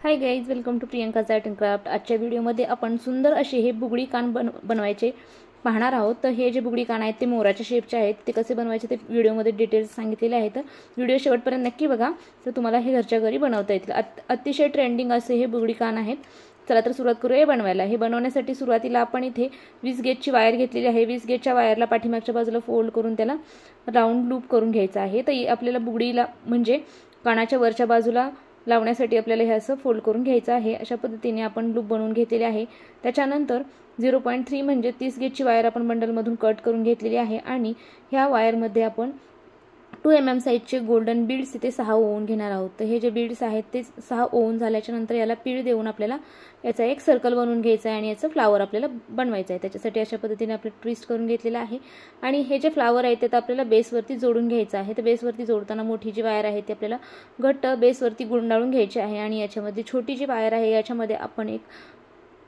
High guys, welcome to Priyanka's art and craft. आजच्या व्हिडिओमध्ये आपण सुंदर असे हे बुगडी कान बनवायचे पाहणार आहोत। तर हे जे बुगडी कान आहेत ते मोराच्या शेपचे आहेत। ते कसे बनवायचे ते व्हिडिओमध्ये डिटेल्स सांगितलेले आहेत। व्हिडिओ शेवटपर्यंत नक्की बघा, तर तुम्हाला हे घरच्या घरी बनवता येतील। अतिशय ट्रेंडिंग असे हे बुगडी कान आहेत। चला तर सुरुवात करूया बनवायला। हे बनवण्यासाठी सुरुवातीला आपण इथे 20 गेजची वायर घेतलेली आहे। 20 गेजच्या वायरला पाठीमागच्या बाजूला फोल्ड करून त्याला राऊंड लूप करून घ्यायचा आहे। तर आपल्याला बुगडीला म्हणजे कानाच्या वरच्या बाजूला लावण्यासाठी आपल्याला हे असं फोल्ड करून घ्यायचं आहे। अशा पद्धतीने आपण लूप बनवून घेतलेले आहे। त्याच्यानंतर 0.3 म्हणजे 30 गेजची वायर आपण बंडलमधून कट करून घेतलेली आहे आणि ह्या वायरमध्ये आपण 2 mm साइजचे गोल्डन बीड्स इथे 6 ओवून घेणार आहोत। तर हे जे बीड्स आहेत ते 6 ओवून झाल्याच्या नंतर याला पीळ देऊन आपल्याला याचा एक सर्कल बनवून घ्यायचा आहे आणि याचं फ्लावर आपल्याला बनवायचं आहे। त्याच्यासाठी अशा पद्धतीने आपण ट्विस्ट करून घेतलेला आहे आणि हे जे फ्लावर आहे ते आपल्याला बेसवरती जोडून घ्यायचं आहे। तर बेसवरती जोडताना मोठी जी वायर आहे ती आपल्याला घट्ट बेसवरती गुंडाळून घ्यायची आहे आणि याच्यामध्ये छोटी जी वायर आहे याच्यामध्ये आपण एक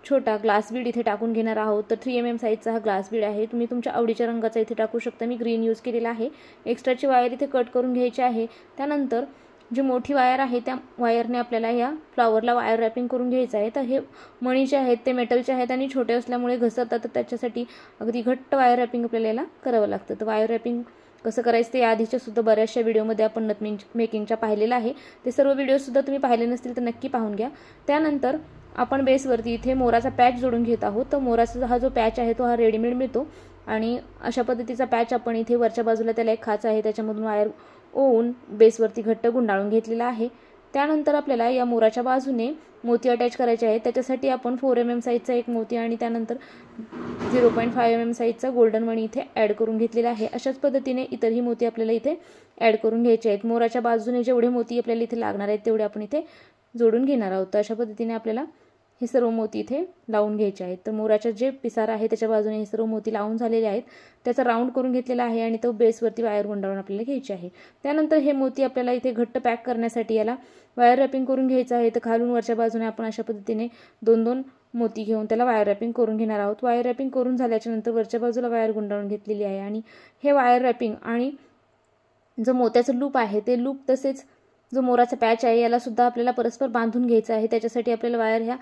छोटा ग्लास बीड इथे टाकून घेणार आहोत। तर 3 mm साइजचा हा ग्लास बीड आहे। तुम्ही तुमच्या आवडीच्या रंगाचा इथे टाकू शकता। मी ग्रीन यूज केलेला आहे। एक्स्ट्राची वायर इथे कट करून घ्यायची आहे। त्यानंतर जी मोठी वायर आहे त्या वायरने आपल्याला या फ्लावरला वायर रॅपिंग करून घ्यायचं आहे। तर हे मणीचे आहेत, ते मेटलचे आहेत आणि छोटे असल्यामुळे घसरतात, तर त्याच्यासाठी अगदी घट्ट वायर रॅपिंग आपल्याला याला करावं लागतं। तर वायर रॅपिंग कसं करायचं ते आधीच्या सुद्धा बऱ्याचशा व्हिडिओमध्ये आपण नथ मेकिंगच्या पाहिलेलं आहे। ते सर्व व्हिडिओ सुद्धा तुम्ही पाहिले नसतील तर नक्की पाहून घ्या। त्यानंतर आपण बेसवरती इथे मोराचा पॅच जोडून घेत आहोत। तर मोराचा हा जो पॅच आहे तो हा रेडीमेड मिळतो आणि अशा पद्धतीचा पॅच आपण इथे वरच्या बाजूला त्याला एक खाच आहे त्याच्यामधून वायर ओवून बेसवरती घट्ट गुंडाळून घेतलेला आहे। त्यानंतर आपल्याला या मोराच्या बाजूने मोती अटॅच करायचे आहेत। त्याच्यासाठी आपण 4 mm साइजचा एक मोती आणि त्यानंतर 0.5 mm साइजचा गोल्डन मणी इथे ॲड करून घेतलेला आहे। अशाच पद्धतीने इतरही मोती आपल्याला इथे ॲड करून घ्यायचे आहेत। मोराच्या बाजूने जेवढे मोती आपल्याला इथे लागणार आहेत तेवढे आपण इथे जोडून घेणार आहोत। तर अशा पद्धतीने आपल्याला हे सर्व मोती इथे लावून घ्यायचे आहेत। तर मोराच्या जे पिसार आहे त्याच्या बाजूने हे सर्व मोती लावून झालेले आहेत। त्याचा राऊंड करून घेतलेला आहे आणि तो बेसवरती वायर गुंडाळून आपल्याला घ्यायचे आहे। त्यानंतर हे मोती आपल्याला इथे घट्ट पॅक करण्यासाठी याला वायर रॅपिंग करून घ्यायचं आहे। तर खालून वरच्या बाजूने आपण अशा पद्धतीने 2-2 मोती घेऊन त्याला वायर रॅपिंग करून घेणार आहोत। वायर रॅपिंग करून झाल्याच्या नंतर वरच्या बाजूला वायर गुंडाळून घेतलेली आहे आणि हे वायर रॅपिंग आणि जो मोत्याचं लूप आहे ते लूप तसेच जो मोराचा पॅच आहे याला सुद्धा आपल्याला परस्पर बांधून घ्यायचा आहे। त्याच्यासाठी आपल्याला वायर ह्या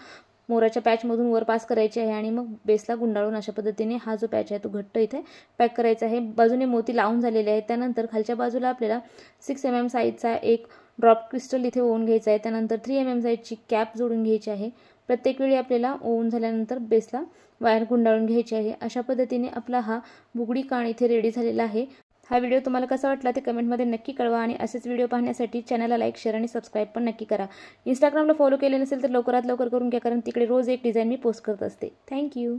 मोराच्या पॅचमधून वर पास करायची आहे आणि मग बेसला गुंडाळून अशा पद्धतीने हा जो पॅच आहे तो घट्ट इथे पॅक करायचा आहे। बाजूने मोती लावून झालेले आहेत। त्यानंतर खालच्या बाजूला आपल्याला 6 mm साइजचा एक ड्रॉप क्रिस्टल इथे ओवून घ्यायचा आहे। त्यानंतर 3 mm साइजची कॅप जोडून घ्यायची आहे। प्रत्येक वेळी आपल्याला ओवून झाल्यानंतर बेसला वायर गुंडाळून घ्यायची आहे। अशा पद्धतीने आपला हा बुगडी कान इथे रेडी झालेला आहे। हा व्हिडिओ तुम्हाला कसा वाटला ते कमेंटमध्ये नक्की कळवा आणि असेच व्हिडिओ पाहण्यासाठी चॅनलला लाईक, शेअर आणि सबस्क्राईब पण नक्की करा। इंस्टाग्रामला फॉलो केले नसेल तर लवकरात लवकर करून घ्या, कारण तिकडे रोज एक डिझाईन मी पोस्ट करत असते। थँक्यू।